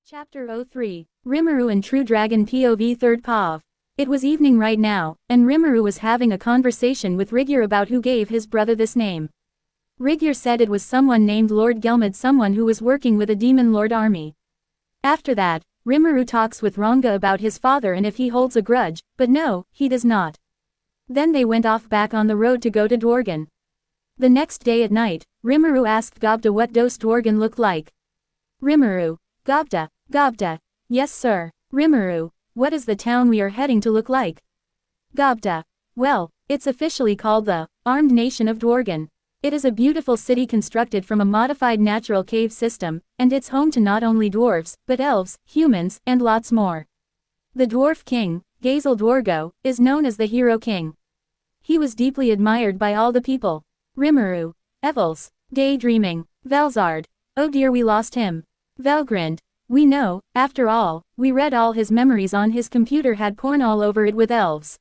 Chapter 03, Rimuru and True Dragon POV 3rd POV. It was evening right now, and Rimuru was having a conversation with Rigyur about who gave his brother this name. Rigyur said it was someone named Lord Gelmad, someone who was working with a demon lord army. After that, Rimuru talks with Ranga about his father and if he holds a grudge, but no, he does not. Then they went off back on the road to go to Dwargan. The next day at night, Rimuru asked Gobda what Dose Dwargan looked like. Rimuru: Gobda, yes sir. Rimuru: what is the town we are heading to look like? Gobda: well, it's officially called the Armed Nation of Dwargan. It is a beautiful city constructed from a modified natural cave system, and it's home to not only dwarves, but elves, humans, and lots more. The dwarf king, Gazel Dwargo, is known as the Hero King. He was deeply admired by all the people. Rimuru: Evils, daydreaming. Velzard: oh dear, we lost him. Velgrind: we know, after all, we read all his memories on his computer, had porn all over it with elves.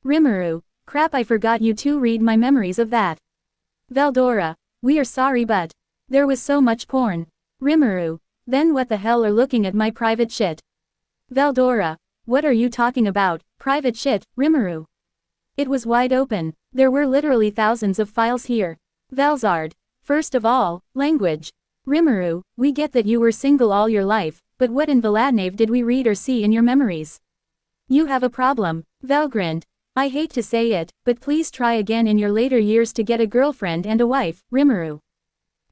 Rimuru: crap, I forgot you two read my memories of that. Veldora: we are sorry, but there was so much porn. Rimuru: then what the hell are looking at my private shit? Veldora: what are you talking about, private shit, Rimuru? It was wide open. There were literally thousands of files here. Velzard: first of all, language. Rimuru: we get that you were single all your life, but what in Veladnave did we read or see in your memories? You have a problem. Velgrind: I hate to say it, but please try again in your later years to get a girlfriend and a wife, Rimuru.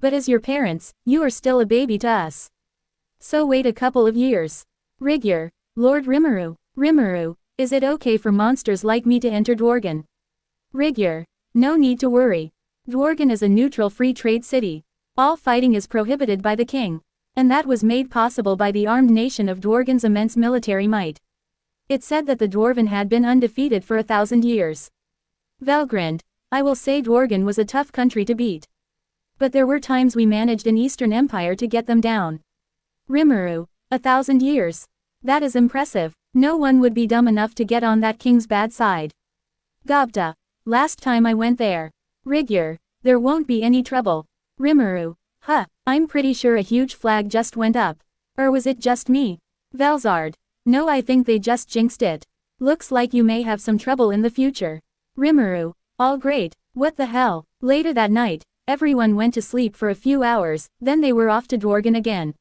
But as your parents, you are still a baby to us. So wait a couple of years. Rigyur: Lord Rimuru. Rimuru: is it okay for monsters like me to enter Dwargan? Rigyur: no need to worry. Dwargan is a neutral free trade city. All fighting is prohibited by the king. And that was made possible by the armed nation of Dwargan's immense military might. It said that the Dwarven had been undefeated for 1,000 years. Velgrind: I will say Dwargan was a tough country to beat. But there were times we managed in Eastern Empire to get them down. Rimuru: 1,000 years. That is impressive. No one would be dumb enough to get on that king's bad side. Gobda: last time I went there. Rigyur: there won't be any trouble. Rimuru: huh, I'm pretty sure a huge flag just went up. Or was it just me? Velzard: no, I think they just jinxed it. Looks like you may have some trouble in the future. Rimuru: all great, what the hell? Later that night, everyone went to sleep for a few hours, then they were off to Dwargan again.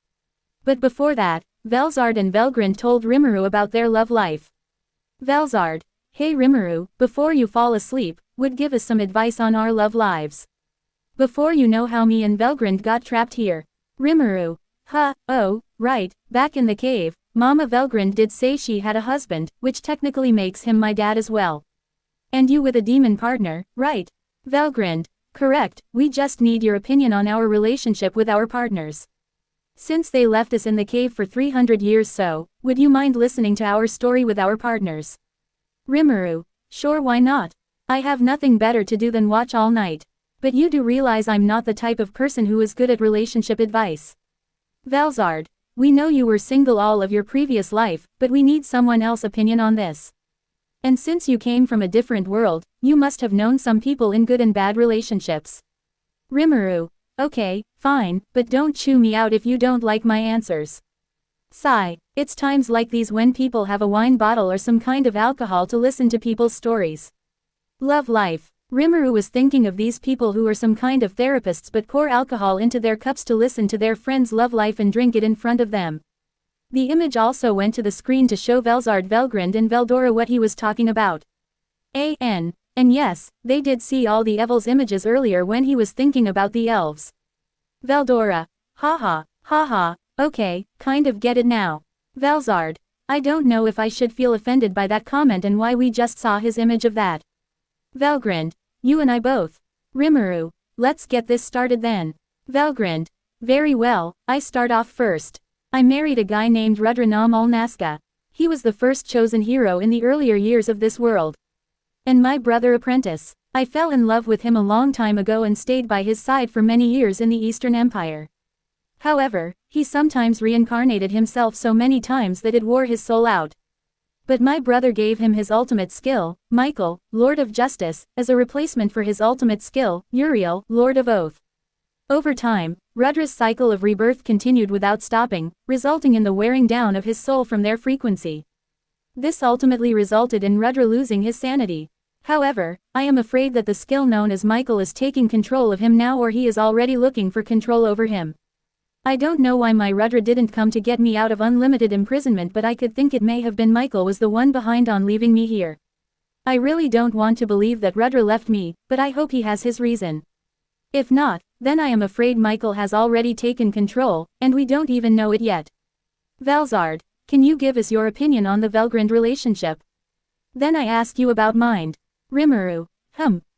But before that, Velzard and Velgrind told Rimuru about their love life. Velzard: hey Rimuru, before you fall asleep, would give us some advice on our love lives. Before you know how me and Velgrind got trapped here. Rimuru: huh, oh, right, back in the cave, Mama Velgrind did say she had a husband, which technically makes him my dad as well. And you with a demon partner, right? Velgrind: correct, we just need your opinion on our relationship with our partners. Since they left us in the cave for 300 years, so, would you mind listening to our story with our partners? Rimuru: sure, why not? I have nothing better to do than watch all night. But you do realize I'm not the type of person who is good at relationship advice. Velzard: we know you were single all of your previous life, but we need someone else's opinion on this. And since you came from a different world, you must have known some people in good and bad relationships. Rimuru: okay, fine, but don't chew me out if you don't like my answers. Sigh: it's times like these when people have a wine bottle or some kind of alcohol to listen to people's stories. Love life. Rimuru was thinking of these people who are some kind of therapists but pour alcohol into their cups to listen to their friends' love life and drink it in front of them. The image also went to the screen to show Velzard, Velgrind and Veldora what he was talking about. And yes, they did see all the Evil's images earlier when he was thinking about the elves. Veldora: haha, okay, kind of get it now. Velzard: I don't know if I should feel offended by that comment and why we just saw his image of that. Velgrind: you and I both. Rimuru: let's get this started then. Velgrind: very well, I start off first. I married a guy named Rudranam Ulnaska. He was the first chosen hero in the earlier years of this world. And my brother apprentice. I fell in love with him a long time ago and stayed by his side for many years in the Eastern Empire. However, he sometimes reincarnated himself so many times that it wore his soul out. But my brother gave him his ultimate skill, Michael, Lord of Justice, as a replacement for his ultimate skill, Uriel, Lord of Oath. Over time, Rudra's cycle of rebirth continued without stopping, resulting in the wearing down of his soul from their frequency. This ultimately resulted in Rudra losing his sanity. However, I am afraid that the skill known as Michael is taking control of him now, or he is already looking for control over him. I don't know why my Rudra didn't come to get me out of unlimited imprisonment, but I could think it may have been Michael was the one behind on leaving me here. I really don't want to believe that Rudra left me, but I hope he has his reason. If not, then I am afraid Michael has already taken control, and we don't even know it yet. Velzard, can you give us your opinion on the Velgrand relationship? Then I ask you about mine. Rimuru,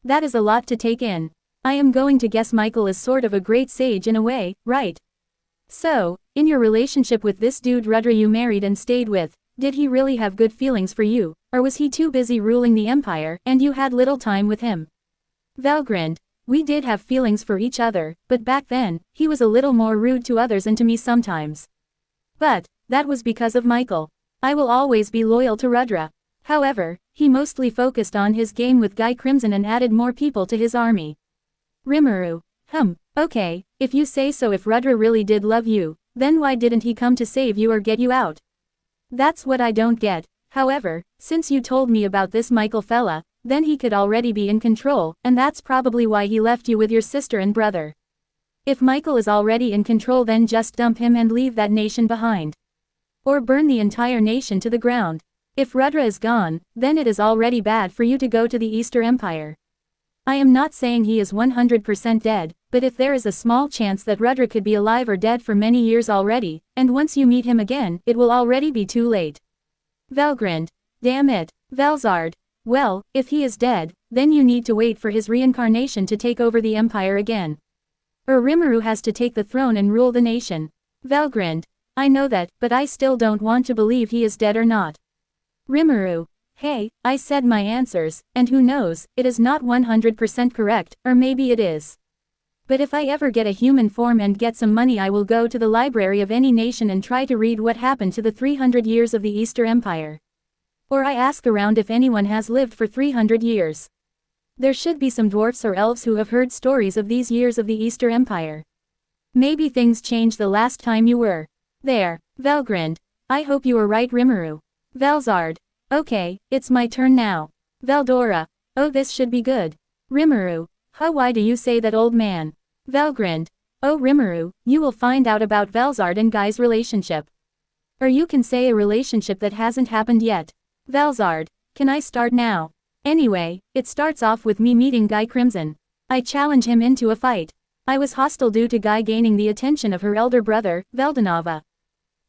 that is a lot to take in. I am going to guess Michael is sort of a great sage in a way, right? So, in your relationship with this dude Rudra you married and stayed with, did he really have good feelings for you, or was he too busy ruling the empire, and you had little time with him? Velgrand, we did have feelings for each other, but back then, he was a little more rude to others and to me sometimes. But, that was because of Michael. I will always be loyal to Rudra. However, he mostly focused on his game with Guy Crimson and added more people to his army. Rimuru, okay, if you say so. If Rudra really did love you, then why didn't he come to save you or get you out? That's what I don't get. However, since you told me about this Michael fella, then he could already be in control, and that's probably why he left you with your sister and brother. If Michael is already in control, then just dump him and leave that nation behind. Or burn the entire nation to the ground. If Rudra is gone, then it is already bad for you to go to the Easter Empire. I am not saying he is 100% dead, but if there is a small chance that Rudra could be alive or dead for many years already, and once you meet him again, it will already be too late. Velgrand, damn it, Velzard. Well, if he is dead, then you need to wait for his reincarnation to take over the empire again. Rimuru has to take the throne and rule the nation. Velgrand, I know that, but I still don't want to believe he is dead or not. Rimuru, hey, I said my answers, and who knows, it is not 100% correct, or maybe it is. But if I ever get a human form and get some money, I will go to the library of any nation and try to read what happened to the 300 years of the Easter Empire. Or I ask around if anyone has lived for 300 years. There should be some dwarfs or elves who have heard stories of these years of the Easter Empire. Maybe things changed the last time you were there. Velgrand, I hope you are right. Rimuru. Velzard, okay, it's my turn now. Veldora, oh, this should be good. Rimuru, why do you say that, old man? Velgrand, oh Rimuru, you will find out about Velzard and Guy's relationship. Or you can say a relationship that hasn't happened yet. Velzard, can I start now? Anyway, it starts off with me meeting Guy Crimson. I challenge him into a fight. I was hostile due to Guy gaining the attention of her elder brother, Veldanava.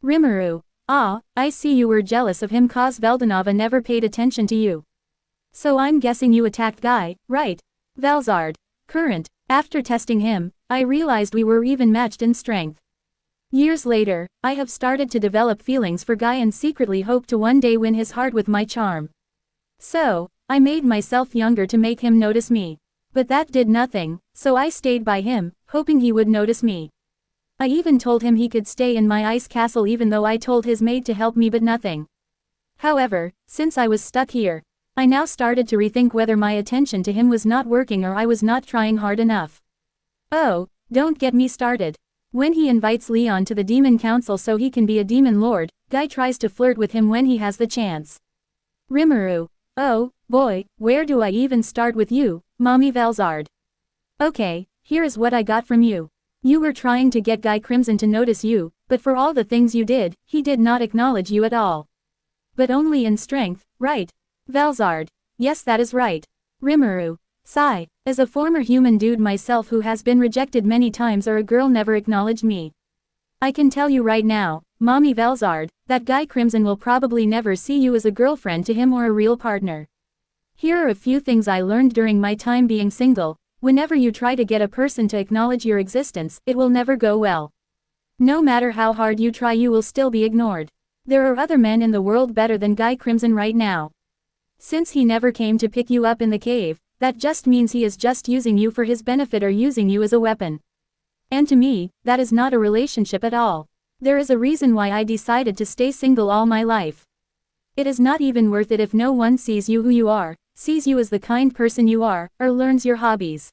Rimuru, I see you were jealous of him cause Veldanava never paid attention to you. So I'm guessing you attacked Guy, right? Velzard, current, after testing him, I realized we were even matched in strength. Years later, I have started to develop feelings for Guy and secretly hope to one day win his heart with my charm. So, I made myself younger to make him notice me. But that did nothing, so I stayed by him, hoping he would notice me. I even told him he could stay in my ice castle even though I told his maid to help me, but nothing. However, since I was stuck here, I now started to rethink whether my attention to him was not working or I was not trying hard enough. Oh, don't get me started. When he invites Leon to the Demon Council so he can be a demon lord, Guy tries to flirt with him when he has the chance. Rimuru, oh, boy, where do I even start with you, Mommy Velzard? Okay, here is what I got from you. You were trying to get Guy Crimson to notice you, but for all the things you did, he did not acknowledge you at all. But only in strength, right? Velzard, yes, that is right. Rimuru, sigh, as a former human dude myself who has been rejected many times or a girl never acknowledged me. I can tell you right now, Mommy Velzard, that Guy Crimson will probably never see you as a girlfriend to him or a real partner. Here are a few things I learned during my time being single. Whenever you try to get a person to acknowledge your existence, it will never go well. No matter how hard you try, you will still be ignored. There are other men in the world better than Guy Crimson right now. Since he never came to pick you up in the cave, that just means he is just using you for his benefit or using you as a weapon. And to me, that is not a relationship at all. There is a reason why I decided to stay single all my life. It is not even worth it if no one sees you who you are, sees you as the kind person you are, or learns your hobbies.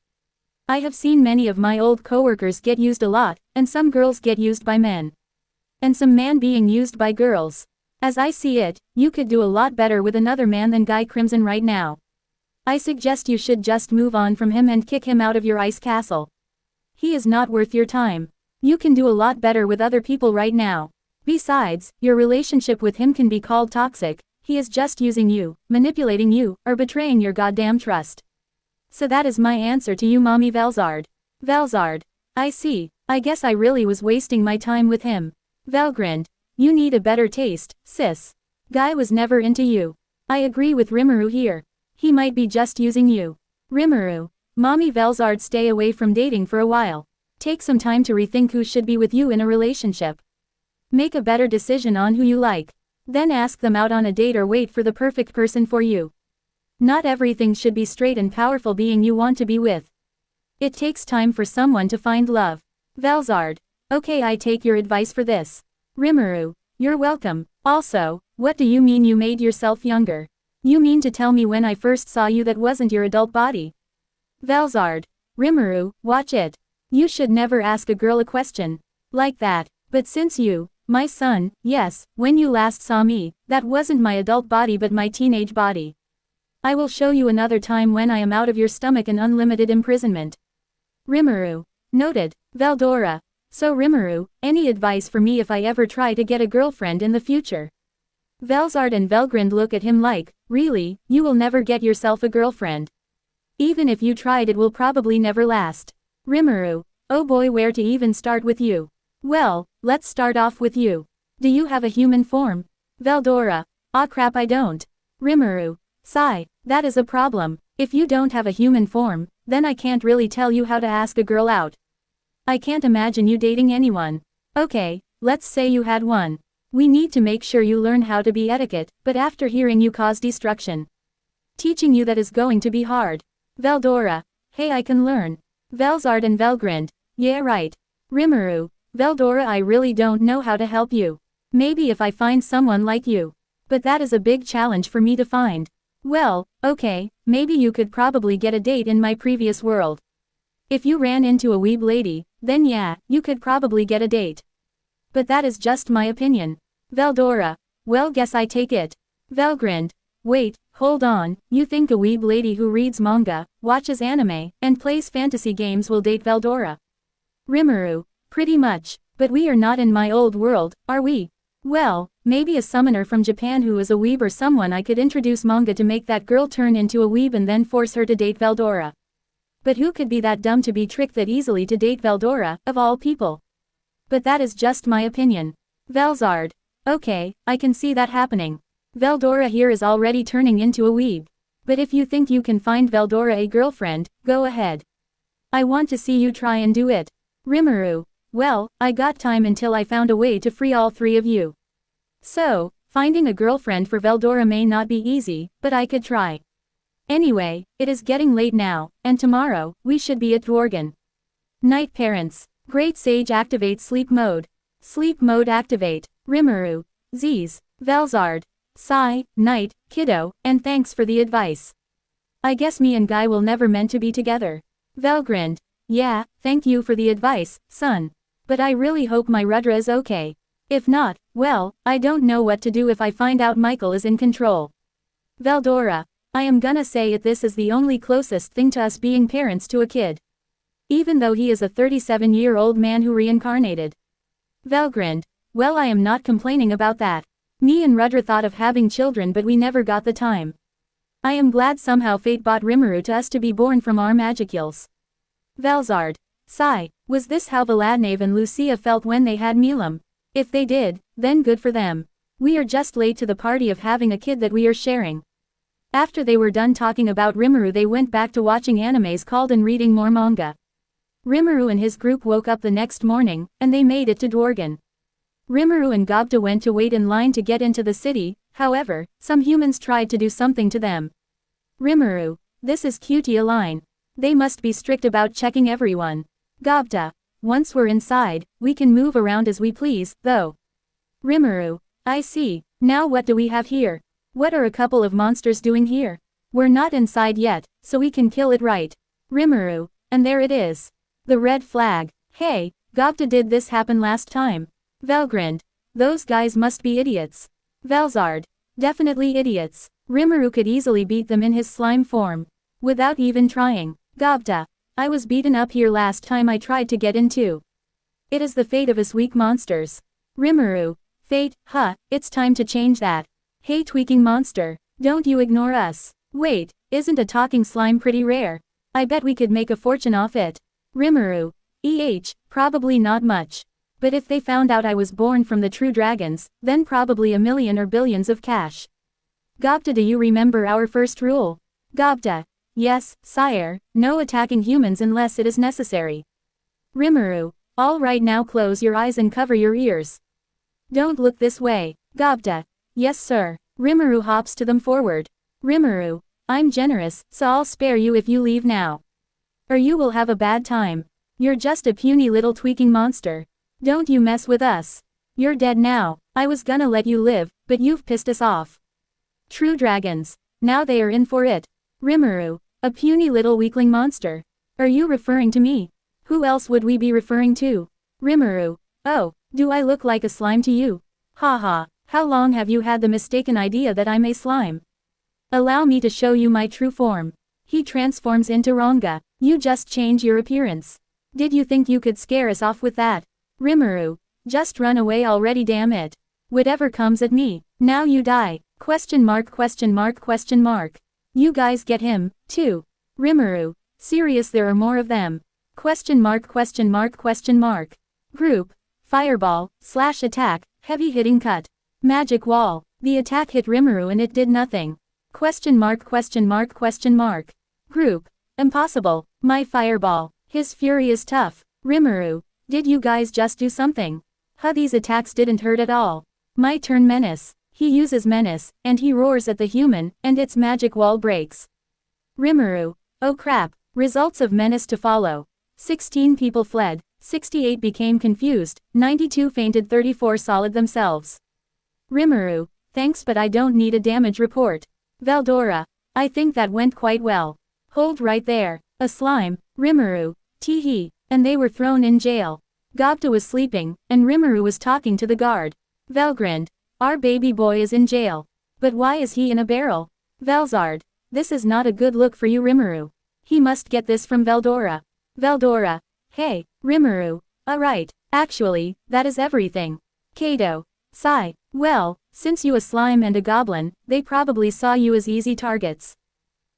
I have seen many of my old coworkers get used a lot, and some girls get used by men. And some man being used by girls. As I see it, you could do a lot better with another man than Guy Crimson right now. I suggest you should just move on from him and kick him out of your ice castle. He is not worth your time. You can do a lot better with other people right now. Besides, your relationship with him can be called toxic. He is just using you, manipulating you, or betraying your goddamn trust. So that is my answer to you, Mommy Velzard. Velzard. I see. I guess I really was wasting my time with him. Vel grinned. You need a better taste, sis. Guy was never into you. I agree with Rimuru here. He might be just using you. Rimuru. Mommy Velzard, stay away from dating for a while. Take some time to rethink who should be with you in a relationship. Make a better decision on who you like. Then ask them out on a date or wait for the perfect person for you. Not everything should be straight and powerful being you want to be with. It takes time for someone to find love. Velzard. Okay, I take your advice for this. Rimuru. You're welcome. Also, what do you mean you made yourself younger? You mean to tell me when I first saw you that wasn't your adult body? Velzard. Rimuru, watch it. You should never ask a girl a question like that. But since you, my son, yes, when you last saw me, that wasn't my adult body but my teenage body. I will show you another time when I am out of your stomach and unlimited imprisonment. Rimuru. Noted. Veldora. So Rimuru, any advice for me if I ever try to get a girlfriend in the future? Velzard and Velgrind look at him like, really, you will never get yourself a girlfriend. Even if you tried it will probably never last. Rimuru. Oh boy, where to even start with you? Well, let's start off with you. Do you have a human form? Veldora. Aw crap, I don't. Rimuru. Sigh, that is a problem. If you don't have a human form, then I can't really tell you how to ask a girl out. I can't imagine you dating anyone. Okay, let's say you had one. We need to make sure you learn how to be etiquette, but after hearing you cause destruction. Teaching you that is going to be hard. Veldora. Hey, I can learn. Velzard and Velgrind. Yeah, right. Rimuru. Veldora, I really don't know how to help you. Maybe if I find someone like you. But that is a big challenge for me to find. Well, okay, maybe you could probably get a date in my previous world. If you ran into a weeb lady, then yeah, you could probably get a date. But that is just my opinion. Veldora. Well, guess I take it. Velgrind. Wait, hold on, you think a weeb lady who reads manga, watches anime, and plays fantasy games will date Veldora? Rimuru. Pretty much, but we are not in my old world, are we? Well, maybe a summoner from Japan who is a weeb or someone I could introduce manga to make that girl turn into a weeb and then force her to date Veldora. But who could be that dumb to be tricked that easily to date Veldora, of all people? But that is just my opinion. Velzard. Okay, I can see that happening. Veldora here is already turning into a weeb. But if you think you can find Veldora a girlfriend, go ahead. I want to see you try and do it. Rimuru. Well, I got time until I found a way to free all three of you. So, finding a girlfriend for Veldora may not be easy, but I could try. Anyway, it is getting late now, and tomorrow, we should be at Dwargan. Night parents. Great Sage activate sleep mode. Sleep mode activate. Rimuru. Z's. Velzard. Sigh, night, kiddo, and thanks for the advice. I guess me and Guy will never meant to be together. Velgrind. Yeah, thank you for the advice, son. But I really hope my Rudra is okay. If not, well, I don't know what to do if I find out Michael is in control. Veldora. I am gonna say it, this is the only closest thing to us being parents to a kid. Even though he is a 37-year-old man who reincarnated. Velgrind. Well, I am not complaining about that. Me and Rudra thought of having children but we never got the time. I am glad somehow fate brought Rimuru to us to be born from our magicules. Velzard. Sigh, was this how Valadnave and Lucia felt when they had Milam? If they did, then good for them. We are just late to the party of having a kid that we are sharing. After they were done talking about Rimuru, they went back to watching animes called and reading more manga. Rimuru and his group woke up the next morning, and they made it to Dwargan. Rimuru and Gobta went to wait in line to get into the city, however, some humans tried to do something to them. Rimuru. This is cutie a line. They must be strict about checking everyone. Gobta. Once we're inside, we can move around as we please, though. Rimuru. I see. Now what do we have here? What are a couple of monsters doing here? We're not inside yet, so we can kill it right. Rimuru. And there it is. The red flag. Hey, Gobta, did this happen last time? Vel grinned. Those guys must be idiots. Velzard. Definitely idiots. Rimuru could easily beat them in his slime form. Without even trying. Gobta. I was beaten up here last time I tried to get in too. It is the fate of us weak monsters. Rimuru. Fate, huh, it's time to change that. Hey tweaking monster, don't you ignore us. Wait, isn't a talking slime pretty rare? I bet we could make a fortune off it. Rimuru. Probably not much. But if they found out I was born from the true dragons, then probably a million or billions of cash. Gobta, do you remember our first rule? Gobta. Yes, sire, no attacking humans unless it is necessary. Rimuru. All right, now close your eyes and cover your ears. Don't look this way. Gobta. Yes sir. Rimuru hops to them forward. Rimuru. I'm generous, so I'll spare you if you leave now. Or you will have a bad time. You're just a puny little tweaking monster. Don't you mess with us. You're dead now. I was gonna let you live, but you've pissed us off. True dragons. Now they are in for it. Rimuru. A puny little weakling monster. Are you referring to me? Who else would we be referring to? Rimuru. Oh, do I look like a slime to you? Haha, how long have you had the mistaken idea that I'm a slime? Allow me to show you my true form. He transforms into Ranga. You just change your appearance. Did you think you could scare us off with that? Rimuru. Just run away already, damn it. Whatever comes at me, now you die. Question mark, question mark, question mark. You guys get him, too. Rimuru. Serious, there are more of them. Question mark, question mark, question mark. Group. Fireball, slash attack, heavy hitting cut. Magic wall. The attack hit Rimuru and it did nothing. Question mark, question mark, question mark. Group. Impossible. My fireball. His fury is tough. Rimuru. Did you guys just do something? These attacks didn't hurt at all. My turn, menace. He uses menace, and he roars at the human, and its magic wall breaks. Rimuru. Oh crap. Results of menace to follow. 16 people fled, 68 became confused, 92 fainted, 34 solid themselves. Rimuru. Thanks, but I don't need a damage report. Veldora. I think that went quite well. Hold right there. A slime. Rimuru. Teehee. And they were thrown in jail. Gobta was sleeping, and Rimuru was talking to the guard. Vel grinned. Our baby boy is in jail. But why is he in a barrel? Velzard. This is not a good look for you, Rimuru. He must get this from Veldora. Veldora. Hey, Rimuru. Alright, actually, that is everything. Kato. Sigh. Well, since you a slime and a goblin, they probably saw you as easy targets.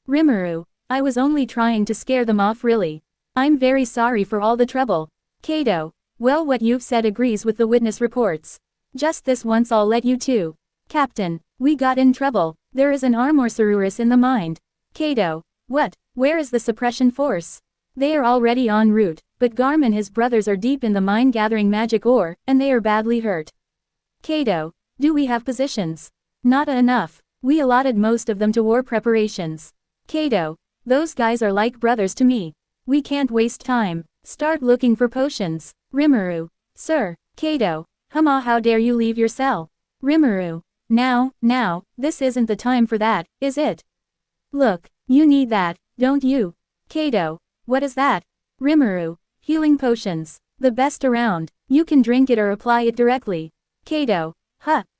Rimuru. I was only trying to scare them off, really. I'm very sorry for all the trouble. Kato. Well, what you've said agrees with the witness reports. Just this once I'll let you too. Captain. We got in trouble. There is an Armorsaurus in the mine. Kato. What? Where is the suppression force? They are already en route, but Garm and his brothers are deep in the mine gathering magic ore, and they are badly hurt. Kato. Do we have positions? Not enough. We allotted most of them to war preparations. Kato. Those guys are like brothers to me. We can't waste time. Start looking for potions. Rimuru. Sir. Kato. How dare you leave your cell? Rimuru. Now, this isn't the time for that, is it? Look, you need that, don't you? Kato. What is that? Rimuru. Healing potions. The best around. You can drink it or apply it directly. Kato.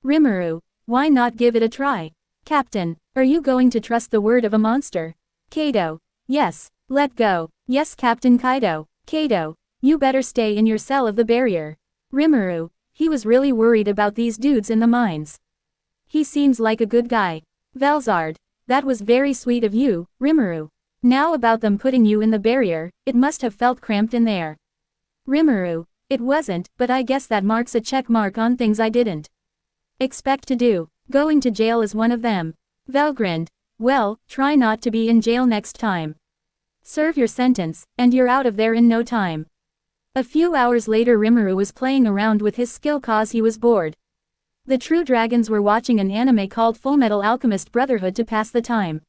Rimuru. Why not give it a try? Captain. Are you going to trust the word of a monster? Kato. Yes. Let go. Yes, Captain Kaido. Kato. You better stay in your cell of the barrier. Rimuru. He was really worried about these dudes in the mines. He seems like a good guy. Velzard. That was very sweet of you, Rimuru. Now about them putting you in the barrier, it must have felt cramped in there. Rimuru. It wasn't, but I guess that marks a check mark on things I didn't expect to do. Going to jail is one of them. Vel grinned. Well, try not to be in jail next time. Serve your sentence, and you're out of there in no time. A few hours later, Rimuru was playing around with his skill cause he was bored. The true dragons were watching an anime called Fullmetal Alchemist Brotherhood to pass the time.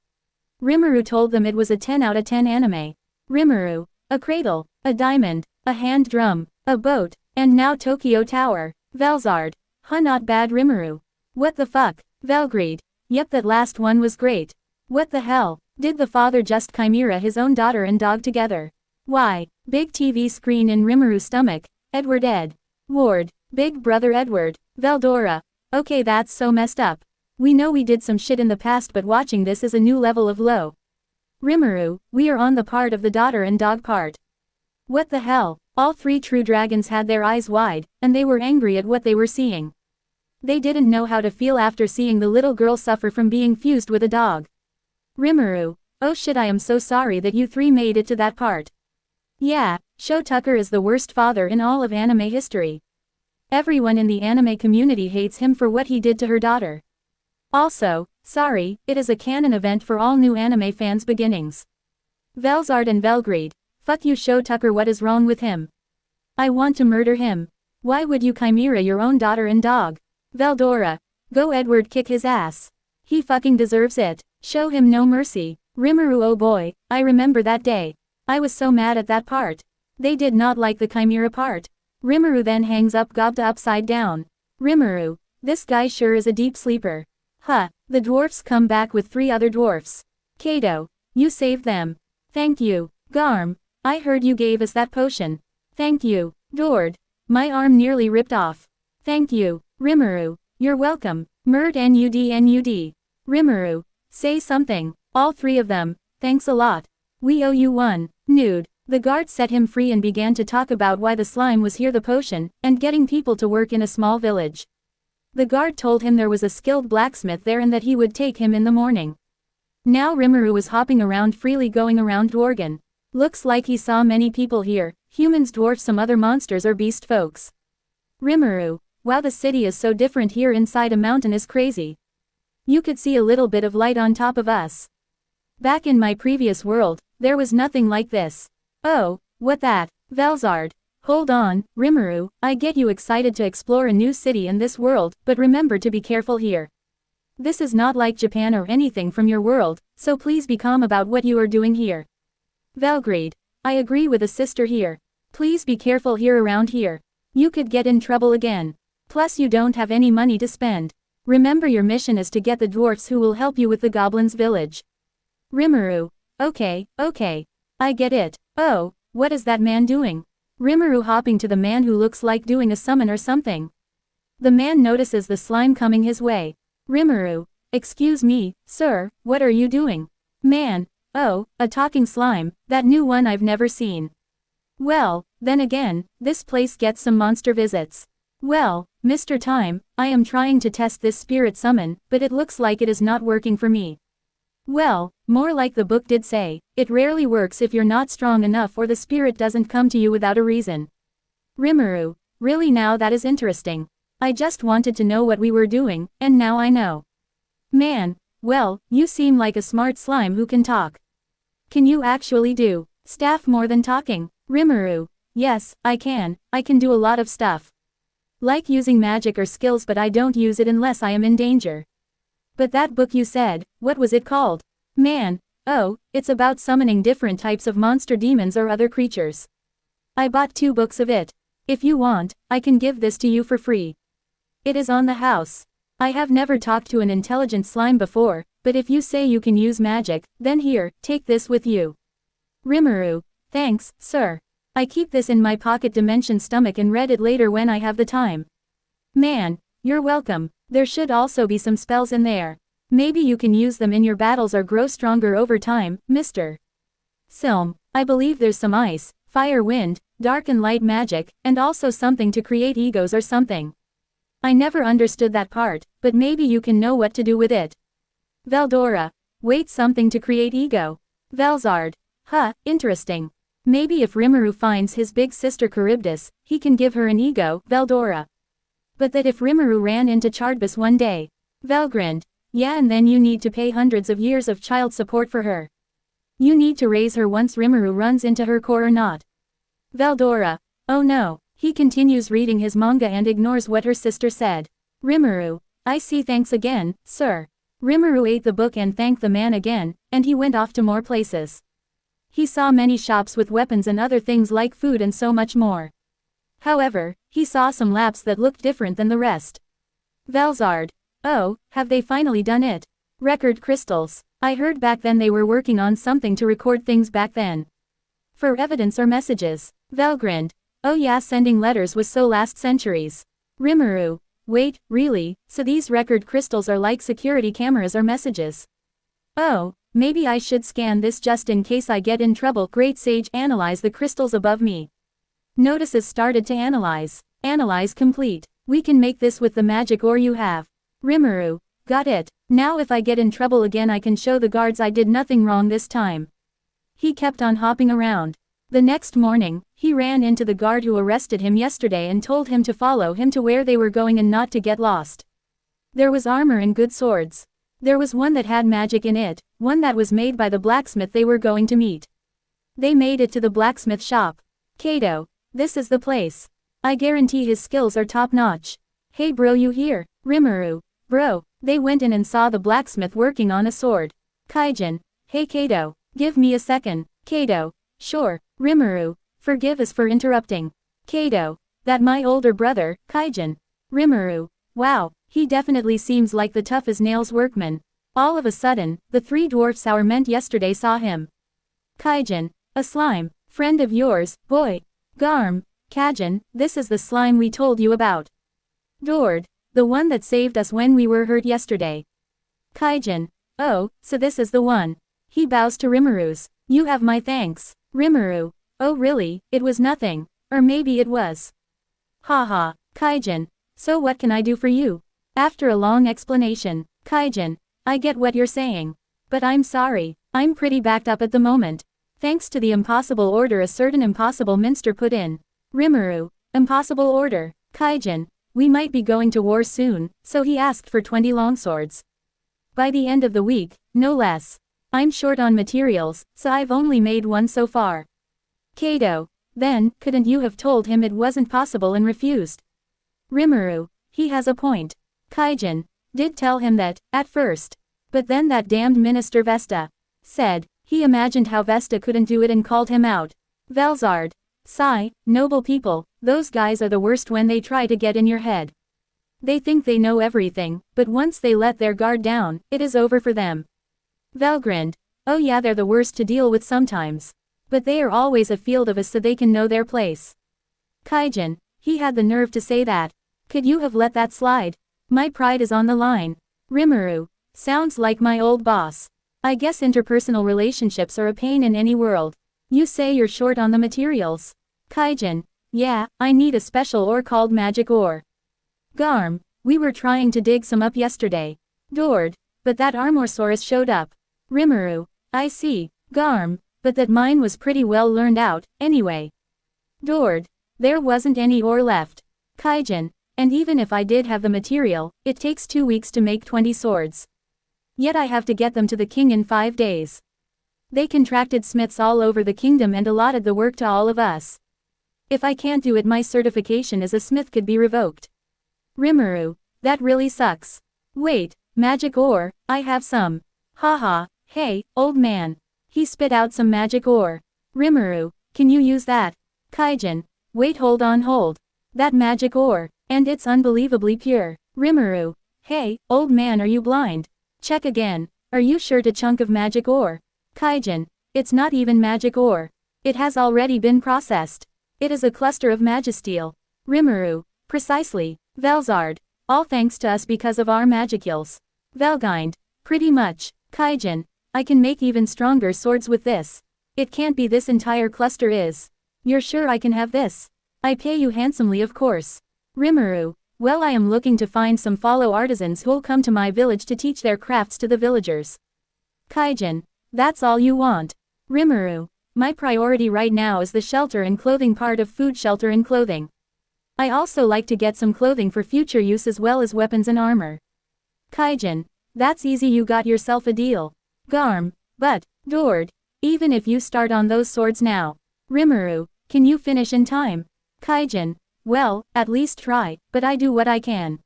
Rimuru told them it was a 10 out of 10 anime. Rimuru. A cradle, a diamond, a hand drum, a boat, and now Tokyo Tower. Velzard. Not bad, Rimuru. What the fuck? Velgreed. Yep, that last one was great. What the hell? Did the father just chimera his own daughter and dog together? Why? Big TV screen in Rimuru's stomach. Edward Ed. Ward. Big brother Edward. Veldora. Okay, that's so messed up. We know we did some shit in the past, but watching this is a new level of low. Rimuru, we are on the part of the daughter and dog part. What the hell? All three true dragons had their eyes wide, and they were angry at what they were seeing. They didn't know how to feel after seeing the little girl suffer from being fused with a dog. Rimuru, oh shit, I am so sorry that you three made it to that part. Yeah, Sho Tucker is the worst father in all of anime history. Everyone in the anime community hates him for what he did to her daughter. Also, sorry, it is a canon event for all new anime fans beginnings. Velzard and Velgreed, fuck you Sho Tucker, what is wrong with him? I want to murder him. Why would you chimera your own daughter and dog? Veldora, go Edward, kick his ass. He fucking deserves it. Show him no mercy. Rimuru, oh boy, I remember that day. I was so mad at that part. They did not like the chimera part. Rimuru then hangs up Gobta upside down. Rimuru, this guy sure is a deep sleeper. Huh, the dwarfs come back with 3 other dwarfs. Kato, you saved them. Thank you. Garm, I heard you gave us that potion. Thank you. Dord, my arm nearly ripped off. Thank you. Rimuru, you're welcome. Murd Nud. Rimuru, say something. All 3 of them, thanks a lot. We owe you one. Nude. The guard set him free and began to talk about why the slime was here, the potion, and getting people to work in a small village. The guard told him there was a skilled blacksmith there and that he would take him in the morning. Now Rimuru was hopping around freely, going around Dwargan. Looks like he saw many people here, humans, dwarfs, some other monsters or beast folks. Rimuru, wow, the city is so different here inside a mountain, is crazy. You could see a little bit of light on top of us. Back in my previous world, there was nothing like this. Oh, what that? Velzard. Hold on, Rimuru, I get you excited to explore a new city in this world, but remember to be careful here. This is not like Japan or anything from your world, so please be calm about what you are doing here. Velgreed. I agree with a sister here. Please be careful here around here. You could get in trouble again. Plus you don't have any money to spend. Remember your mission is to get the dwarfs who will help you with the goblins' village. Rimuru. Okay, okay. I get it. Oh, what is that man doing? Rimuru hopping to the man who looks like doing a summon or something. The man notices the slime coming his way. Rimuru. Excuse me, sir, what are you doing? Man. Oh, a talking slime, that new one I've never seen. Well, then again, this place gets some monster visits. Well, Mr. Time, I am trying to test this spirit summon, but it looks like it is not working for me. Well, more like the book did say, it rarely works if you're not strong enough or the spirit doesn't come to you without a reason. Rimuru, really, now that is interesting. I just wanted to know what we were doing, and now I know. Man, well, you seem like a smart slime who can talk. Can you actually do stuff more than talking? Rimuru, yes, I can do a lot of stuff. Like using magic or skills, but I don't use it unless I am in danger. But that book you said, what was it called? Man, oh, it's about summoning different types of monster demons or other creatures. I bought 2 books of it. If you want, I can give this to you for free. It is on the house. I have never talked to an intelligent slime before, but if you say you can use magic, then here, take this with you. Rimuru, thanks, sir. I keep this in my pocket dimension stomach and read it later when I have the time. Man, you're welcome. There should also be some spells in there. Maybe you can use them in your battles or grow stronger over time, Mr. Silm. I believe there's some ice, fire, wind, dark and light magic, and also something to create egos or something. I never understood that part, but maybe you can know what to do with it. Veldora. Wait, something to create ego. Velzard. Huh, interesting. Maybe if Rimuru finds his big sister Charybdis, he can give her an ego, Veldora. But that if Rimuru ran into Chardbus one day. Velgrind. Yeah, and then you need to pay hundreds of years of child support for her. You need to raise her once Rimuru runs into her core or not. Veldora. Oh no. He continues reading his manga and ignores what her sister said. Rimuru. I see, thanks again, sir. Rimuru ate the book and thanked the man again, and he went off to more places. He saw many shops with weapons and other things like food and so much more. However, he saw some laps that looked different than the rest. Velzard. Oh, have they finally done it? Record crystals. I heard back then they were working on something to record things back then. For evidence or messages. Vel grinned. Oh yeah, sending letters was so last centuries. Rimuru. Wait, really, so these record crystals are like security cameras or messages? Oh, maybe I should scan this just in case I get in trouble. Great Sage, analyze the crystals above me. Notices started to analyze. Analyze complete. We can make this with the magic ore you have. Rimuru. Got it. Now if I get in trouble again I can show the guards I did nothing wrong this time. He kept on hopping around. The next morning, he ran into the guard who arrested him yesterday and told him to follow him to where they were going and not to get lost. There was armor and good swords. There was one that had magic in it, one that was made by the blacksmith they were going to meet. They made it to the blacksmith shop. Kato, this is the place. I guarantee his skills are top-notch. Hey bro, you here? Rimuru. Bro, they went in and saw the blacksmith working on a sword. Kaijin. Hey Kato, give me a second. Kato. Sure. Rimuru. Forgive us for interrupting. Kato. That my older brother, Kaijin. Rimuru. Wow, he definitely seems like the tough-as-nails workman. All of a sudden, the three dwarfs our meant yesterday saw him. Kaijin. A slime. Friend of yours, boy. Garm. Kaijin, this is the slime we told you about. Dord. The one that saved us when we were hurt yesterday. Kaijin. Oh, so this is the one. He bows to Rimuru's. You have my thanks. Rimuru. Oh really, it was nothing. Or maybe it was. Haha, Kaijin. So what can I do for you? After a long explanation, Kaijin. I get what you're saying. But I'm sorry, I'm pretty backed up at the moment. Thanks to the impossible order a certain impossible minster put in. Rimuru. Impossible order. Kaijin. We might be going to war soon, so he asked for 20 longswords. By the end of the week, no less. I'm short on materials, so I've only made one so far. Kato. Then, couldn't you have told him it wasn't possible and refused? Rimuru. He has a point. Kaijin. Did tell him that, at first. But then that damned minister Vesta said, he imagined how Vesta couldn't do it and called him out. Velzard. Sigh, noble people, those guys are the worst when they try to get in your head. They think they know everything, but once they let their guard down, it is over for them. Velgrind. Oh yeah, they're the worst to deal with sometimes. But they are always afield of us so they can know their place. Kaijin. He had the nerve to say that. Could you have let that slide? My pride is on the line. Rimuru. Sounds like my old boss. I guess interpersonal relationships are a pain in any world. You say you're short on the materials. Kaijin. Yeah, I need a special ore called magic ore. Garm. We were trying to dig some up yesterday. Dord. But that Armorsaurus showed up. Rimuru. I see. Garm. But that mine was pretty well learned out, anyway. Dord. There wasn't any ore left. Kaijin. And even if I did have the material, it takes 2 weeks to make 20 swords. Yet I have to get them to the king in 5 days. They contracted smiths all over the kingdom and allotted the work to all of us. If I can't do it, my certification as a smith could be revoked. Rimuru. That really sucks. Wait, magic ore, I have some. Haha, hey, old man. He spit out some magic ore. Rimuru. Can you use that? Kaijin. Wait, hold on, hold. That magic ore, and it's unbelievably pure. Rimuru. Hey, old man, are you blind? Check again. Are you sure to chunk of magic ore? Kaijin. It's not even magic ore. It has already been processed. It is a cluster of magisteel. Rimuru. Precisely. Velzard. All thanks to us because of our magicils. Velgind. Pretty much. Kaijin. I can make even stronger swords with this. It can't be this entire cluster is. You're sure I can have this? I pay you handsomely, of course. Rimuru. Well, I am looking to find some follow artisans who'll come to my village to teach their crafts to the villagers. Kaijin. That's all you want. Rimuru. My priority right now is the shelter and clothing part of food, shelter and clothing. I also like to get some clothing for future use as well as weapons and armor. Kaijin. That's easy, you got yourself a deal. Garm. But, Dord. Even if you start on those swords now. Rimuru. Can you finish in time? Kaijin. Well, at least try, but I do what I can.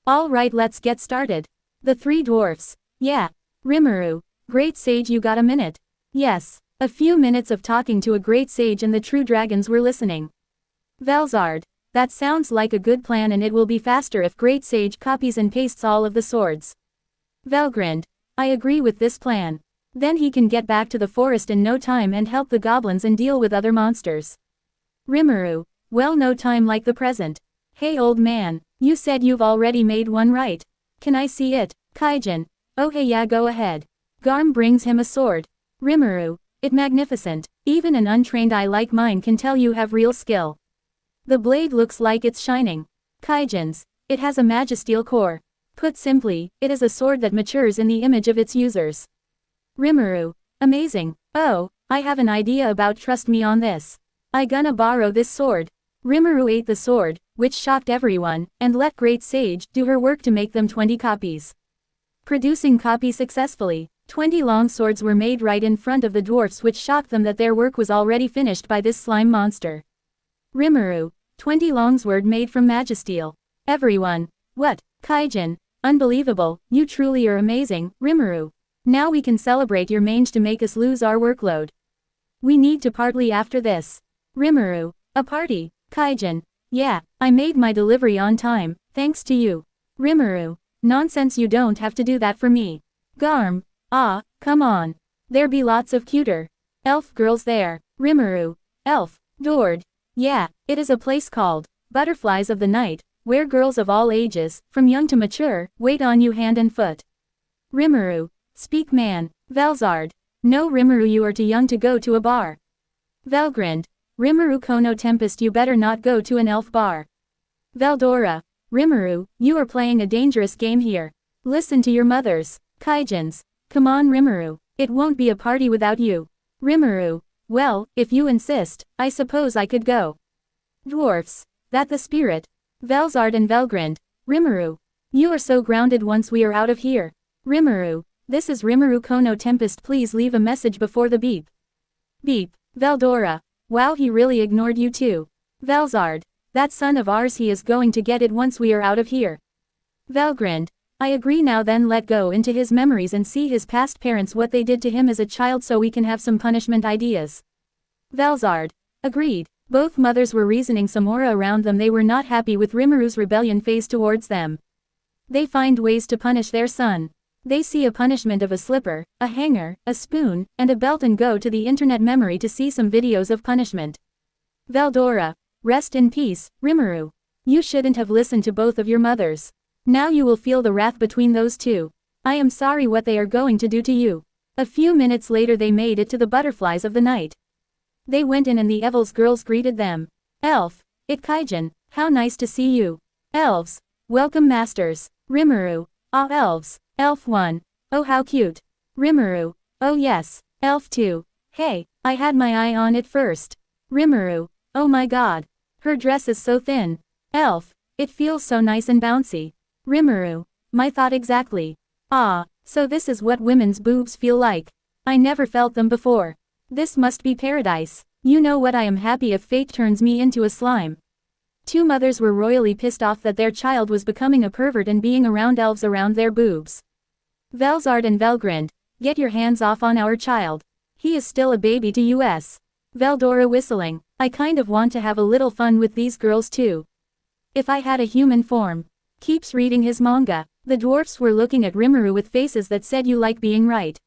Alright, let's get started. The three dwarfs. Yeah. Rimuru. Great sage, you got a minute? Yes. A few minutes of talking to a great sage and the true dragons were listening. Velzard. That sounds like a good plan, and it will be faster if great sage copies and pastes all of the swords. Velgrind. I agree with this plan. Then he can get back to the forest in no time and help the goblins and deal with other monsters. Rimuru, well, no time like the present. Hey old man, you said you've already made one, right? Can I see it? Kaijin, oh hey, yeah, go ahead. Garm brings him a sword. Rimuru, it magnificent, even an untrained eye like mine can tell you have real skill. The blade looks like it's shining. Kaijin's, it has a magisteel core. Put simply, it is a sword that matures in the image of its users. Rimuru, amazing. Oh, I have an idea about, trust me on this. I gonna borrow this sword. Rimuru ate the sword, which shocked everyone, and let Great Sage do her work to make them 20 copies. Producing copies successfully, 20 long swords were made right in front of the dwarfs, which shocked them that their work was already finished by this slime monster. Rimuru, 20 long swords made from magisteel. Everyone, what? Kaijin, unbelievable, you truly are amazing, Rimuru. Now we can celebrate your mange to make us lose our workload. We need to party after this. Rimuru, a party? Kaijin, yeah, I made my delivery on time, thanks to you. Rimuru, nonsense, you don't have to do that for me. Garm, ah, come on. There be lots of cuter elf girls there. Rimuru, elf, Dord. Yeah, it is a place called Butterflies of the Night, where girls of all ages, from young to mature, wait on you hand and foot. Rimuru, speak man. Velzard, no Rimuru, you are too young to go to a bar. Velgrind, Rimuru Kono Tempest, you better not go to an elf bar. Veldora, Rimuru, you are playing a dangerous game here. Listen to your mothers. Kaijins, come on Rimuru, it won't be a party without you. Rimuru, well, if you insist, I suppose I could go. Dwarfs, that the spirit. Velzard and Velgrind, Rimuru, you are so grounded once we are out of here. Rimuru, this is Rimuru Kono Tempest, please leave a message before the beep. Beep, Veldora, wow, he really ignored you too. Velzard, that son of ours, he is going to get it once we are out of here. Velgrind, I agree, now then let go into his memories and see his past parents, what they did to him as a child, so we can have some punishment ideas. Velzard, agreed. Both mothers were reasoning some aura around them. They were not happy with Rimuru's rebellion phase towards them. They find ways to punish their son. They see a punishment of a slipper, a hanger, a spoon, and a belt and go to the internet memory to see some videos of punishment. Veldora, rest in peace, Rimuru. You shouldn't have listened to both of your mothers. Now you will feel the wrath between those two. I am sorry what they are going to do to you. A few minutes later they made it to the Butterflies of the Night. They went in and the Evils girls greeted them. Elf, it Kaijin, how nice to see you. Elves, welcome masters. Rimuru, ah elves. Elf 1, oh how cute. Rimuru, oh yes. Elf 2, hey, I had my eye on it first. Rimuru, oh my god. Her dress is so thin. Elf, it feels so nice and bouncy. Rimuru, my thought exactly. Ah, so this is what women's boobs feel like. I never felt them before. This must be paradise. You know what, I am happy if fate turns me into a slime. Two mothers were royally pissed off that their child was becoming a pervert and being around elves around their boobs. Velzard and Velgrind, get your hands off on our child. He is still a baby to us. Veldora whistling, I kind of want to have a little fun with these girls too. If I had a human form. Keeps reading his manga. The dwarfs were looking at Rimuru with faces that said you like being right.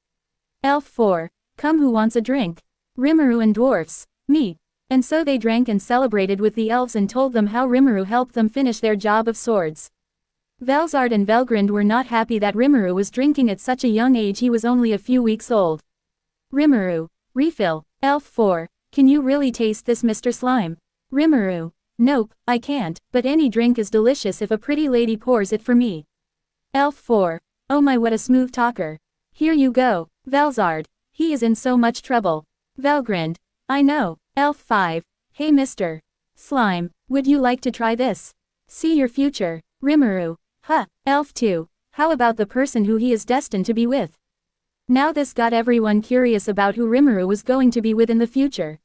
Elf 4, come who wants a drink? Rimuru and dwarfs, me. And so they drank and celebrated with the elves and told them how Rimuru helped them finish their job of swords. Velzard and Velgrind were not happy that Rimuru was drinking at such a young age, he was only a few weeks old. Rimuru, refill. Elf 4, can you really taste this, Mr. Slime? Rimuru, nope, I can't, but any drink is delicious if a pretty lady pours it for me. Elf 4, oh my, what a smooth talker. Here you go. Velzard, he is in so much trouble. Velgrind, I know. Elf 5, hey Mr. Slime, would you like to try this? See your future. Rimuru, huh. Elf 2, how about the person who he is destined to be with? Now this got everyone curious about who Rimuru was going to be with in the future.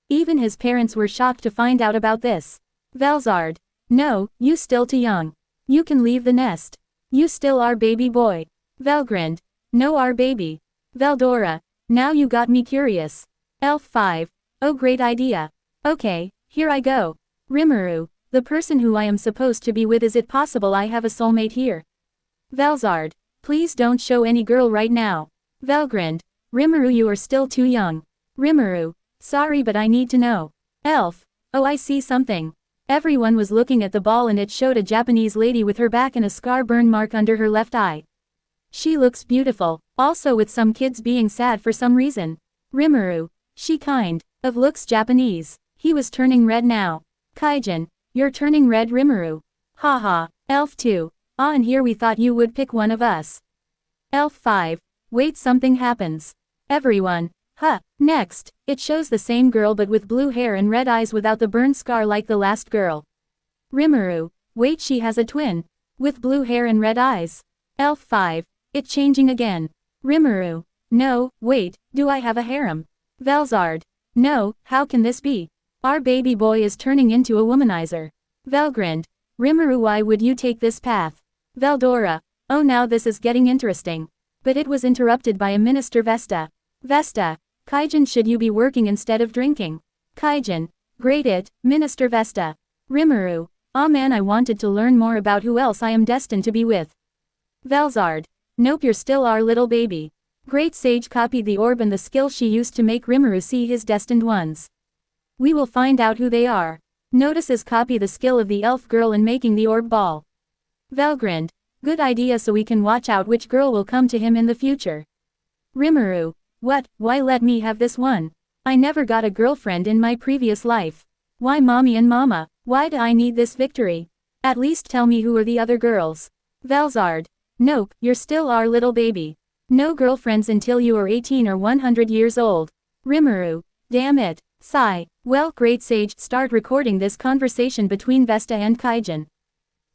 Even his parents were shocked to find out about this. Velzard, no, you still too young. You can leave the nest. You still are baby boy. Velgrind, no, our baby. Veldora, now you got me curious. Elf 5, oh great idea. Okay, here I go. Rimuru, the person who I am supposed to be with, is it possible I have a soulmate here? Velzard, please don't show any girl right now. Velgrind, Rimuru, you are still too young. Rimuru. Sorry, but I need to know. Elf. Oh, I see something. Everyone was looking at the ball and it showed a Japanese lady with her back and a scar burn mark under her left eye. She looks beautiful, also with some kids being sad for some reason. Rimuru. She kind of looks Japanese. He was turning red now. Kaijin. You're turning red, Rimuru. Haha. Elf 2. Ah, and here we thought you would pick one of us. Elf 5. Wait, something happens. Everyone. Huh. Next, it shows the same girl but with blue hair and red eyes without the burn scar like the last girl. Rimuru. Wait, she has a twin. With blue hair and red eyes. Elf 5. It changing again. Rimuru. No, wait, do I have a harem? Velzard. No, how can this be? Our baby boy is turning into a womanizer. Velgrind. Rimuru, why would you take this path? Veldora. Oh, now this is getting interesting. But it was interrupted by a minister. Vesta. Vesta. Kaijin, should you be working instead of drinking? Kaijin. Great it, Minister Vesta. Rimuru. Aw man, I wanted to learn more about who else I am destined to be with. Velzard. Nope, you're still our little baby. Great Sage copied the orb and the skill she used to make Rimuru see his destined ones. We will find out who they are. Notices copy the skill of the elf girl in making the orb ball. Velgrind. Good idea, so we can watch out which girl will come to him in the future. Rimuru. What, why let me have this one? I never got a girlfriend in my previous life. Why mommy and mama, why do I need this victory? At least tell me who are the other girls. Velzard. Nope, you're still our little baby. No girlfriends until you are 18 or 100 years old. Rimuru. Damn it. Sigh. Well, Great Sage, start recording this conversation between Vesta and Kaijin.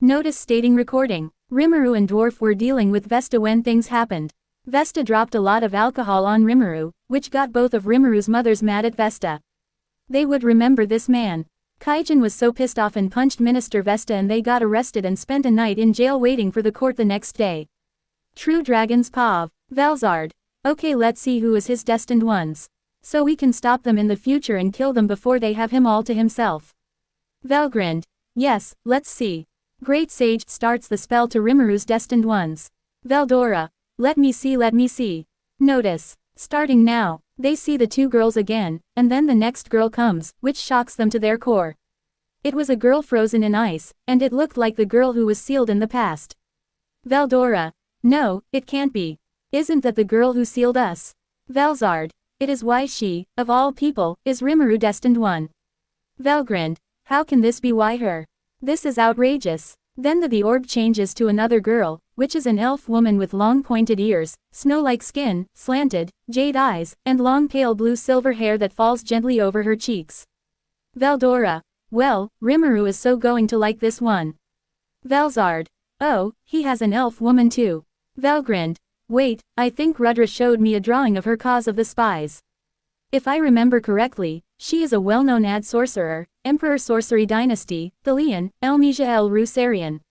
Notice stating recording. Rimuru and Dwarf were dealing with Vesta when things happened. Vesta dropped a lot of alcohol on Rimuru, which got both of Rimuru's mothers mad at Vesta. They would remember this man. Kaijin was so pissed off and punched Minister Vesta and they got arrested and spent a night in jail waiting for the court the next day. True Dragon's Pav. Velzard. Okay, let's see who is his destined ones. So we can stop them in the future and kill them before they have him all to himself. Velgrind. Yes, let's see. Great Sage starts the spell to Rimuru's destined ones. Veldora. Let me see. Notice. Starting now, they see the two girls again, and then the next girl comes, which shocks them to their core. It was a girl frozen in ice, and it looked like the girl who was sealed in the past. Veldora. No, it can't be. Isn't that the girl who sealed us? Velzard. It is. Why she, of all people, is Rimuru destined one. Velgrind. How can this be? Why her? This is outrageous. Then the orb changes to another girl, which is an elf woman with long pointed ears, snow-like skin, slanted, jade eyes, and long pale blue silver hair that falls gently over her cheeks. Veldora. Well, Rimuru is so going to like this one. Velzard. Oh, he has an elf woman too. Velgrind. Wait, I think Rudra showed me a drawing of her cause of the spies. If I remember correctly, she is a well-known ad sorcerer, Emperor Sorcery Dynasty, Thalian, Elmesia el Rusarian.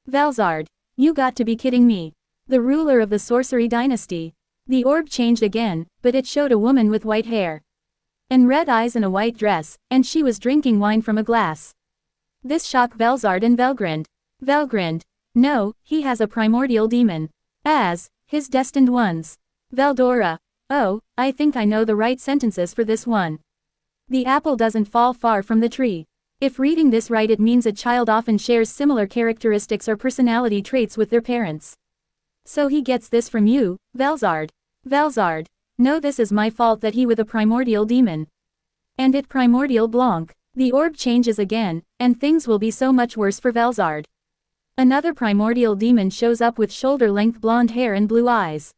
Velzard. You got to be kidding me. The ruler of the Sorcery Dynasty. The orb changed again, but it showed a woman with white hair and red eyes in a white dress, and she was drinking wine from a glass. This shocked Velzard and Velgrind. Velgrind. No, he has a primordial demon. As his destined ones. Veldora. Oh, I think I know the right sentences for this one. The apple doesn't fall far from the tree. If reading this right, it means a child often shares similar characteristics or personality traits with their parents. So he gets this from you, Velzard. Velzard. No, this is my fault that he with a primordial demon. And it primordial blanc. The orb changes again, and things will be so much worse for Velzard. Another primordial demon shows up with shoulder-length blonde hair and blue eyes.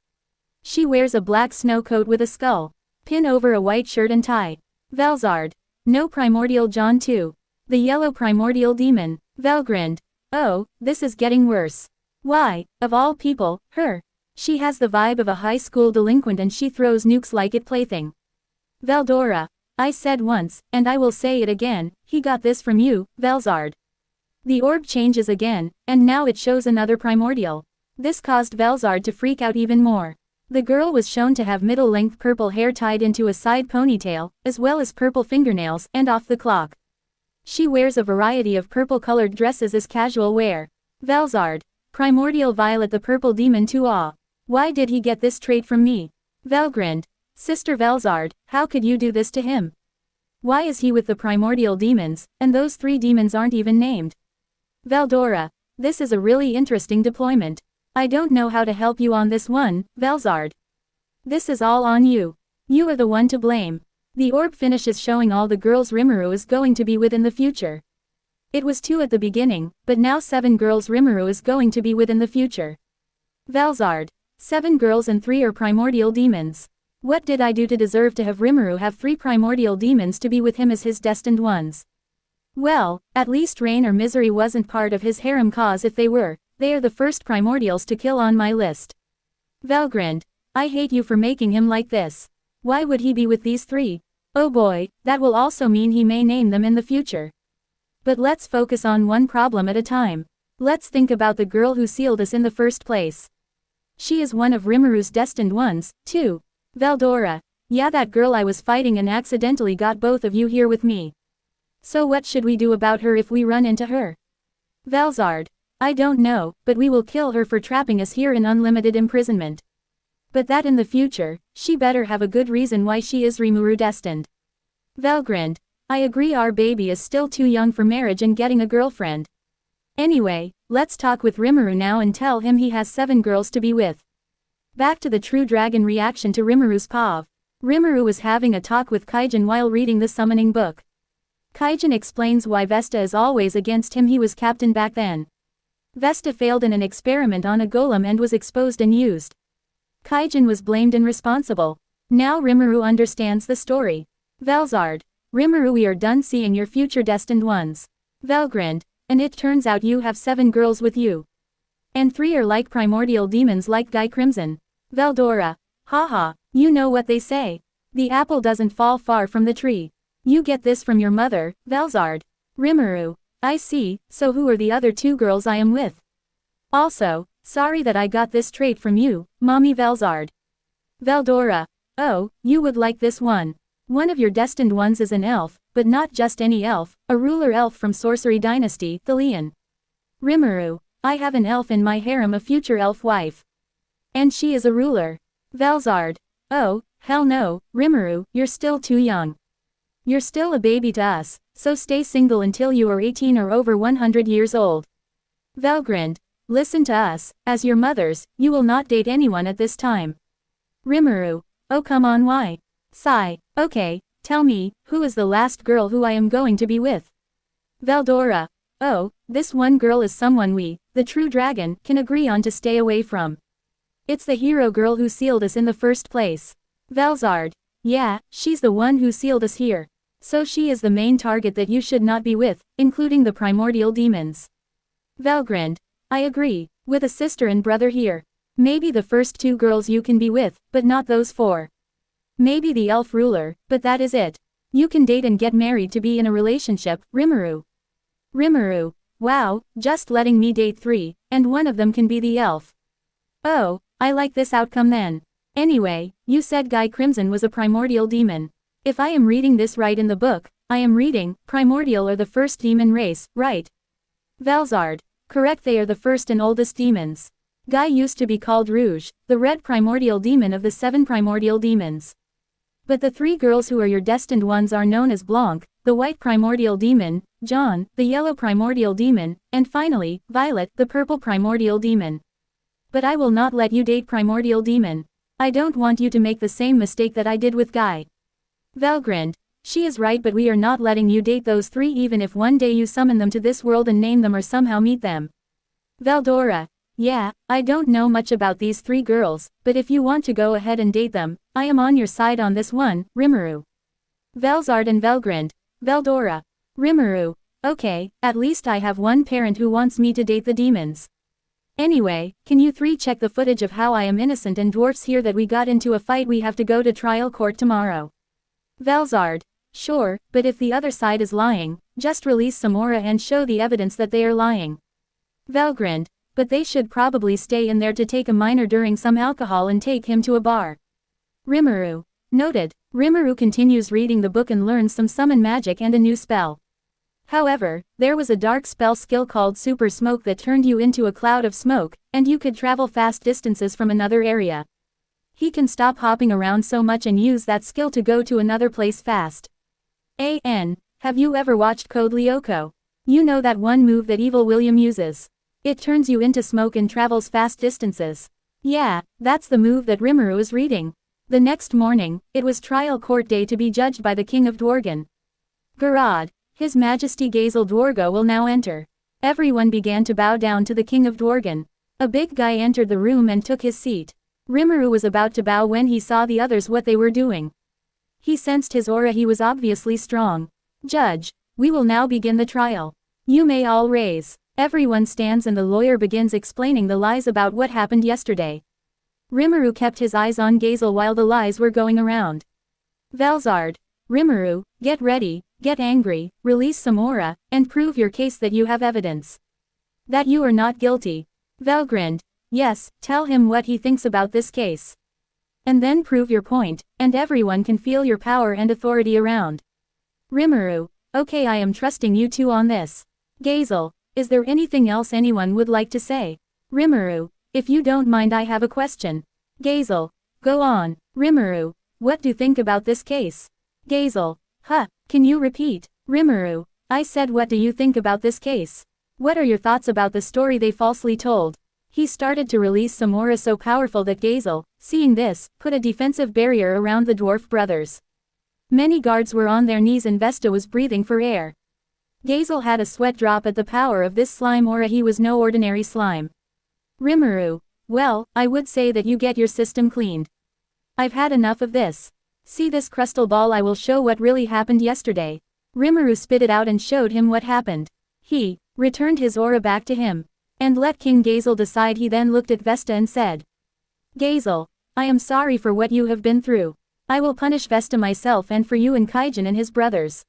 She wears a black snow coat with a skull pin over a white shirt and tie. Velzard. No, primordial John too. The yellow primordial demon. Velgrind. Oh, this is getting worse. Why, of all people, her. She has the vibe of a high school delinquent and she throws nukes like it plaything. Veldora. I said once, and I will say it again, he got this from you, Velzard. The orb changes again, and now it shows another primordial. This caused Velzard to freak out even more. The girl was shown to have middle-length purple hair tied into a side ponytail, as well as purple fingernails, and off the clock. She wears a variety of purple-colored dresses as casual wear. Velzard. Primordial violet, the purple demon too. Ah. Why did he get this trait from me? Vel grinned. Sister Velzard, how could you do this to him? Why is he with the primordial demons, and those 3 demons aren't even named? Veldora, this is a really interesting deployment. I don't know how to help you on this one, Velzard. This is all on you. You are the one to blame. The orb finishes showing all the girls Rimuru is going to be with in the future. It was 2 at the beginning, but now 7 girls Rimuru is going to be with in the future. Velzard. 7 girls and 3 are primordial demons. What did I do to deserve to have Rimuru have 3 primordial demons to be with him as his destined ones? Well, at least Rain or Misery wasn't part of his harem, cause if they were, they are the first primordials to kill on my list. Vel grinned. I hate you for making him like this. Why would he be with these 3? Oh boy, that will also mean he may name them in the future. But let's focus on one problem at a time. Let's think about the girl who sealed us in the first place. She is one of Rimuru's destined ones, too. Veldora. Yeah, that girl I was fighting and accidentally got both of you here with me. So what should we do about her if we run into her? Velzard. I don't know, but we will kill her for trapping us here in unlimited imprisonment. But that in the future, she better have a good reason why she is Rimuru destined. Vel grinned. I agree, our baby is still too young for marriage and getting a girlfriend. Anyway, let's talk with Rimuru now and tell him he has 7 girls to be with. Back to the True Dragon reaction to Rimuru's POV. Rimuru was having a talk with Kaijin while reading the summoning book. Kaijin explains why Vesta is always against him. He was captain back then. Vesta failed in an experiment on a golem and was exposed and used. Kaijin was blamed and responsible. Now Rimuru understands the story. Velzard. Rimuru, we are done seeing your future destined ones. Vel grinned. And it turns out you have 7 girls with you. And 3 are like primordial demons like Guy Crimson. Veldora. Haha, you know what they say. The apple doesn't fall far from the tree. You get this from your mother, Velzard. Rimuru. I see, so who are the other 2 girls I am with? Also, sorry that I got this trait from you, Mommy Velzard. Veldora. Oh, you would like this one. One of your destined ones is an elf, but not just any elf, a ruler elf from Sorcery Dynasty, Thalian. Rimuru. I have an elf in my harem, a future elf wife. And she is a ruler. Velzard. Oh, hell no, Rimuru, you're still too young. You're still a baby to us, so stay single until you are 18 or over 100 years old. Vel grinned. Listen to us, as your mothers, you will not date anyone at this time. Rimuru. Oh come on, why? Sigh. Okay, tell me, who is the last girl who I am going to be with? Veldora. Oh, this one girl is someone we, the True Dragon, can agree on to stay away from. It's the hero girl who sealed us in the first place. Velzard. Yeah, she's the one who sealed us here. So she is the main target that you should not be with, including the primordial demons. Vel grinned. I agree, with a sister and brother here. Maybe the first 2 girls you can be with, but not those 4. Maybe the elf ruler, but that is it. You can date and get married to be in a relationship, Rimuru. Rimuru. Wow, just letting me date 3, and one of them can be the elf. Oh, I like this outcome then. Anyway, you said Guy Crimson was a primordial demon. If I am reading this right in the book, I am reading, primordial are the first demon race, right? Velzard. Correct, they are the first and oldest demons. Guy used to be called Rouge, the red primordial demon of the 7 primordial demons. But the 3 girls who are your destined ones are known as Blanc, the white primordial demon, John, the yellow primordial demon, and finally, Violet, the purple primordial demon. But I will not let you date primordial demon. I don't want you to make the same mistake that I did with Guy. Vel grinned. She is right, but we are not letting you date those 3 even if one day you summon them to this world and name them or somehow meet them. Veldora. Yeah, I don't know much about these 3 girls, but if you want to go ahead and date them, I am on your side on this one, Rimuru. Velzard and Vel grinned. Veldora. Rimuru. Okay, at least I have one parent who wants me to date the demons. Anyway, can you 3 check the footage of how I am innocent and dwarfs here that we got into a fight? We have to go to trial court tomorrow. Velzard. Sure, but if the other side is lying, just release some aura and show the evidence that they are lying. Vel grinned. But they should probably stay in there to take a minor during some alcohol and take him to a bar. Rimuru. Noted. Rimuru continues reading the book and learns some summon magic and a new spell. However, there was a dark spell skill called Super Smoke that turned you into a cloud of smoke, and you could travel fast distances from another area. He can stop hopping around so much and use that skill to go to another place fast. Have you ever watched Code Lyoko? You know that one move that Evil William uses. It turns you into smoke and travels fast distances. Yeah, that's the move that Rimuru is reading. The next morning, it was trial court day to be judged by the King of Dwargan. Garad, His Majesty Gazel Dwargo will now enter. Everyone began to bow down to the King of Dwargan. A big guy entered the room and took his seat. Rimuru was about to bow when he saw the others what they were doing. He sensed his aura. He was obviously strong. Judge, we will now begin the trial. You may all raise. Everyone stands and the lawyer begins explaining the lies about what happened yesterday. Rimuru kept his eyes on Gazel while the lies were going around. Velzard, Rimuru, get ready, get angry, release some aura, and prove your case that you have evidence. That you are not guilty. Velgrind, yes, tell him what he thinks about this case. And then prove your point, and everyone can feel your power and authority around. Rimuru, okay, I am trusting you two on this. Gazel, is there anything else anyone would like to say? Rimuru, if you don't mind, I have a question. Gazel, go on. Rimuru, what do you think about this case? Gazel, can you repeat? Rimuru, I said what do you think about this case? What are your thoughts about the story they falsely told? He started to release some aura so powerful that Gazel, seeing this, put a defensive barrier around the dwarf brothers. Many guards were on their knees and Vesta was breathing for air. Gazel had a sweat drop at the power of this slime aura. He was no ordinary slime. Rimuru, well, I would say that you get your system cleaned. I've had enough of this. See this crystal ball? I will show what really happened yesterday. Rimuru spit it out and showed him what happened. He returned his aura back to him. And let King Gazel decide. He then looked at Vesta and said, Gazel, I am sorry for what you have been through. I will punish Vesta myself and for you and Kaijin and his brothers.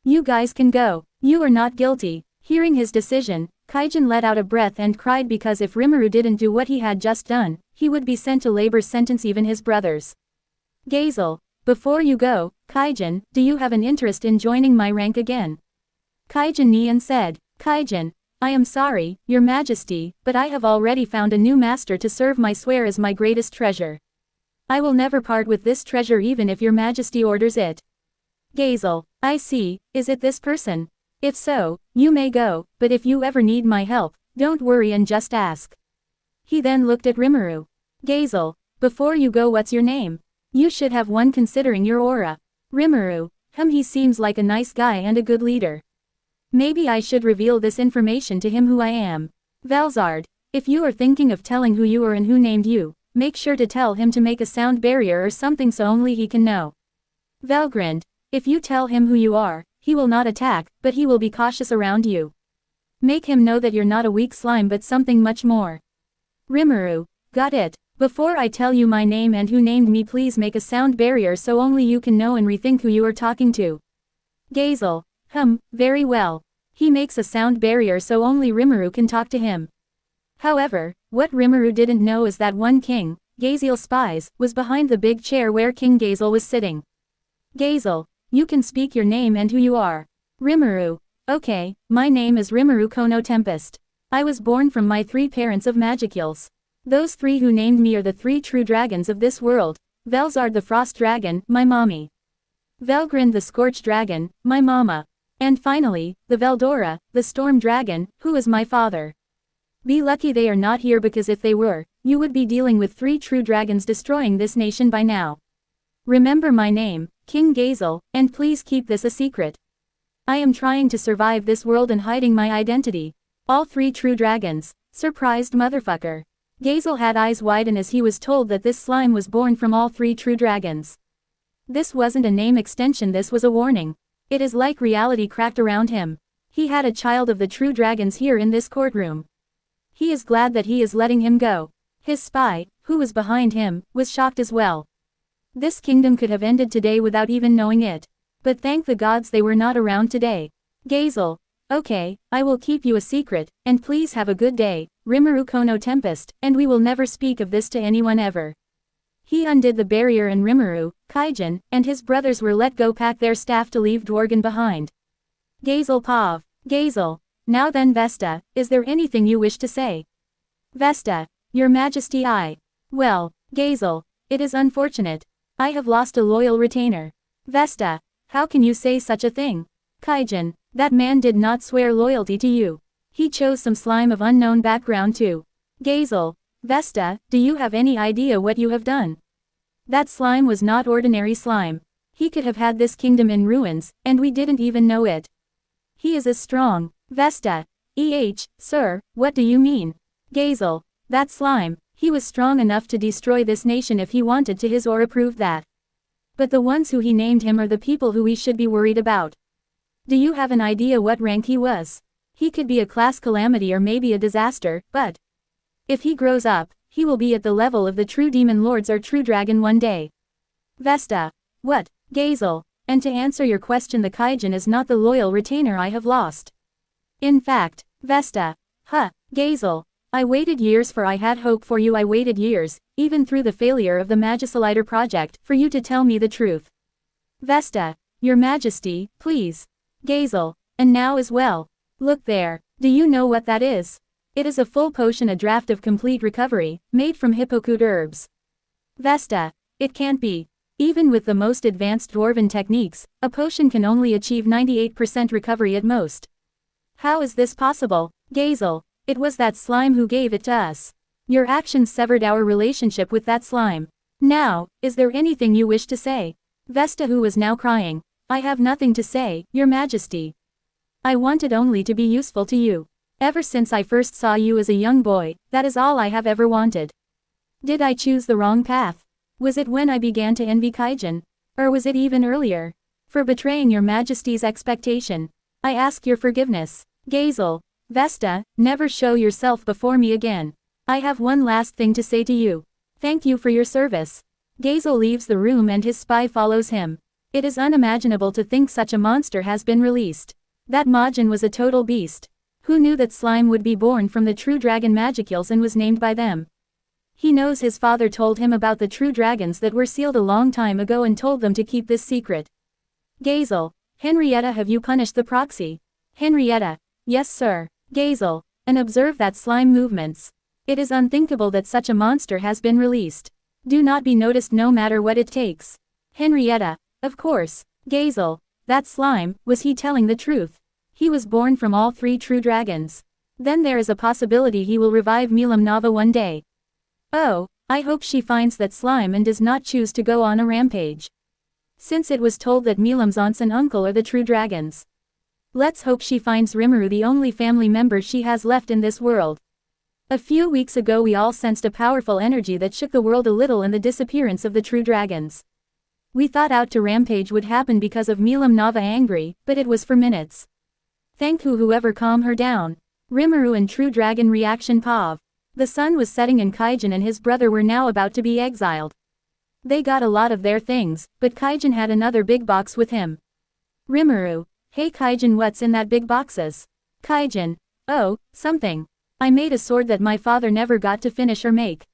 You guys can go. You are not guilty. Hearing his decision, Kaijin let out a breath and cried because if Rimuru didn't do what he had just done, he would be sent to labor sentence, even his brothers. Gazel, before you go, Kaijin, do you have an interest in joining my rank again? Kaijin Nian said, Kaijin, I am sorry, Your Majesty, but I have already found a new master to serve. My swear is my greatest treasure. I will never part with this treasure even if Your Majesty orders it. Gazel, I see, is it this person? If so, you may go, but if you ever need my help, don't worry and just ask. He then looked at Rimuru. Gazel, before you go, what's your name? You should have one considering your aura. Rimuru, he seems like a nice guy and a good leader. Maybe I should reveal this information to him who I am. Velzard, if you are thinking of telling who you are and who named you, make sure to tell him to make a sound barrier or something so only he can know. Velgrind, if you tell him who you are, he will not attack, but he will be cautious around you. Make him know that you're not a weak slime but something much more. Rimuru, got it. Before I tell you my name and who named me, please make a sound barrier so only you can know and rethink who you are talking to. Gazel, very well. He makes a sound barrier so only Rimuru can talk to him. However, what Rimuru didn't know is that one King, Gazel Spies, was behind the big chair where King Gazel was sitting. Gazel, you can speak your name and who you are. Rimuru, okay, my name is Rimuru Kono Tempest. I was born from my 3 parents of Magicules. Those 3 who named me are the 3 true dragons of this world. Velzard the Frost Dragon, my mommy. Velgrind the Scorch Dragon, my mama. And finally, the Veldora, the Storm Dragon, who is my father. Be lucky they are not here, because if they were, you would be dealing with 3 true dragons destroying this nation by now. Remember my name, King Gazel, and please keep this a secret. I am trying to survive this world and hiding my identity. All 3 true dragons. Surprised motherfucker. Gazel had eyes widen as he was told that this slime was born from all 3 true dragons. This wasn't a name extension, this was a warning. It is like reality cracked around him. He had a child of the true dragons here in this courtroom. He is glad that he is letting him go. His spy, who was behind him, was shocked as well. This kingdom could have ended today without even knowing it. But thank the gods they were not around today. Gazel, okay, I will keep you a secret, and please have a good day, Rimuru Kono Tempest, and we will never speak of this to anyone ever. He undid the barrier and Rimuru, Kaijin, and his brothers were let go, pack their staff to leave Dwargan behind. Gazel Pav. Gazel. Now then Vesta, is there anything you wish to say? Vesta. Your Majesty, well, Gazel, It is unfortunate. I have lost a loyal retainer. Vesta, how can you say such a thing? Kaijin, that man did not swear loyalty to you. He chose some slime of unknown background too. Gazel, Vesta, do you have any idea what you have done? That slime was not ordinary slime. He could have had this kingdom in ruins, and we didn't even know it. He is as strong. Vesta, sir, what do you mean? Gazel, that slime, he was strong enough to destroy this nation if he wanted to. His aura proved that. But the ones who he named him are the people who we should be worried about. Do you have an idea what rank he was? He could be a class calamity or maybe a disaster, but if he grows up, he will be at the level of the true demon lords or true dragon one day. Vesta. What? Gazel. And to answer your question, the Kaijin is not the loyal retainer I have lost. In fact, Vesta. Gazel. I waited years for I had hope for you. I waited years, even through the failure of the Magicilider project, for you to tell me the truth. Vesta. Your Majesty, please. Gazel. And now as well. Look there. Do you know what that is? It is a full potion, a draft of complete recovery, made from hippocute herbs. Vesta. It can't be. Even with the most advanced dwarven techniques, a potion can only achieve 98% recovery at most. How is this possible? Gazel. It was that slime who gave it to us. Your actions severed our relationship with that slime. Now, is there anything you wish to say? Vesta, who was now crying. I have nothing to say, Your Majesty. I wanted only to be useful to you. Ever since I first saw you as a young boy, that is all I have ever wanted. Did I choose the wrong path? Was it when I began to envy Kaijin? Or was it even earlier? For betraying Your Majesty's expectation, I ask your forgiveness. Gazel. Vesta, never show yourself before me again. I have one last thing to say to you. Thank you for your service. Gazel leaves the room and his spy follows him. It is unimaginable to think such a monster has been released. That Majin was a total beast. Who knew that slime would be born from the true dragon Magicals and was named by them? He knows his father told him about the true dragons that were sealed a long time ago and told them to keep this secret. Gazel. Henrietta, have you punished the proxy? Henrietta. Yes, sir. Gazel. And observe that slime movements. It is unthinkable that such a monster has been released. Do not be noticed no matter what it takes. Henrietta. Of course. Gazel. That slime, was he telling the truth? He was born from all three true dragons. Then there is a possibility he will revive Milam Nava one day. Oh, I hope she finds that slime and does not choose to go on a rampage. Since it was told that Milam's aunts and uncle are the true dragons. Let's hope she finds Rimuru the only family member she has left in this world. A few weeks ago we all sensed a powerful energy that shook the world a little in the disappearance of the true dragons. We thought out to rampage would happen because of Milam Nava angry, but it was for minutes. Thank whoever calmed her down. Rimuru and true dragon reaction Pav. The sun was setting and Kaijin and his brother were now about to be exiled. They got a lot of their things, but Kaijin had another big box with him. Rimuru. Hey Kaijin, what's in that big boxes? Kaijin. Oh, something. I made a sword that my father never got to finish or make.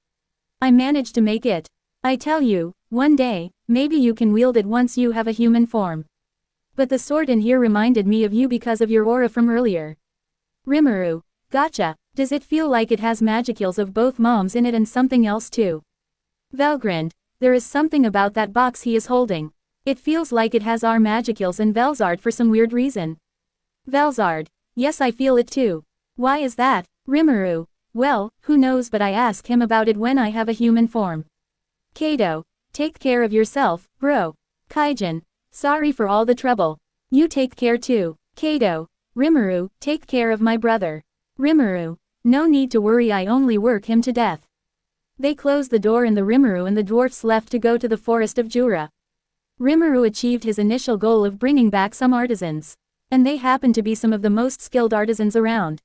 I managed to make it. I tell you, one day, maybe you can wield it once you have a human form. But the sword in here reminded me of you because of your aura from earlier. Rimuru. Gotcha. Does it feel like it has magicals of both moms in it and something else too? Velgrind. There is something about that box he is holding. It feels like it has our magicals and Velzard for some weird reason. Velzard. Yes, I feel it too. Why is that? Rimuru. Well, who knows, but I ask him about it when I have a human form. Kato. Take care of yourself, bro. Kaijin. Sorry for all the trouble. You take care too. Kato. Rimuru, take care of my brother. Rimuru. No need to worry, I only work him to death. They closed the door and the Rimuru and the dwarfs left to go to the forest of Jura. Rimuru achieved his initial goal of bringing back some artisans. And they happened to be some of the most skilled artisans around.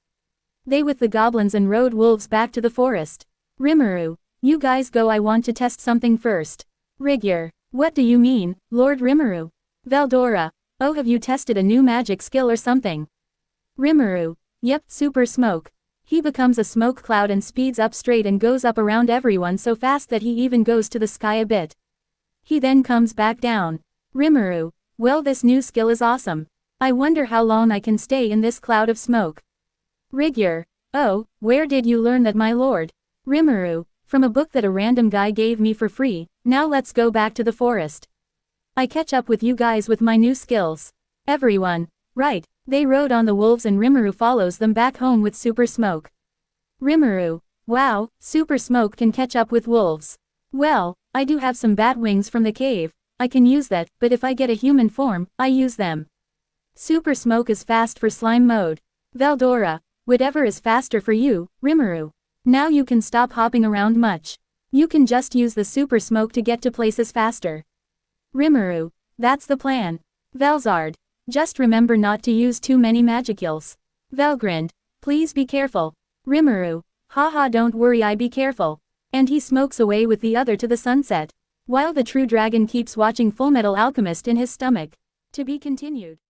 They with the goblins and rode wolves back to the forest. Rimuru. You guys go, I want to test something first. Rigyur. What do you mean, Lord Rimuru? Veldora. Oh, have you tested a new magic skill or something? Rimuru. Yep, super smoke. He becomes a smoke cloud and speeds up straight and goes up around everyone so fast that he even goes to the sky a bit. He then comes back down. Rimuru. Well, this new skill is awesome. I wonder how long I can stay in this cloud of smoke. Rigyur. Oh, where did you learn that, my lord? Rimuru. From a book that a random guy gave me for free. Now let's go back to the forest. I catch up with you guys with my new skills. Everyone. Right. They rode on the wolves and Rimuru follows them back home with Super Smoke. Rimuru. Wow, Super Smoke can catch up with wolves. Well, I do have some bat wings from the cave. I can use that, but if I get a human form, I use them. Super Smoke is fast for slime mode. Veldora. Whatever is faster for you, Rimuru. Now you can stop hopping around much. You can just use the Super Smoke to get to places faster. Rimuru. That's the plan. Velzard. Just remember not to use too many Magicules. Velgrind. Please be careful. Rimuru. Haha, don't worry, I be careful. And he smokes away with the other to the sunset. While the true dragon keeps watching Fullmetal Alchemist in his stomach. To be continued.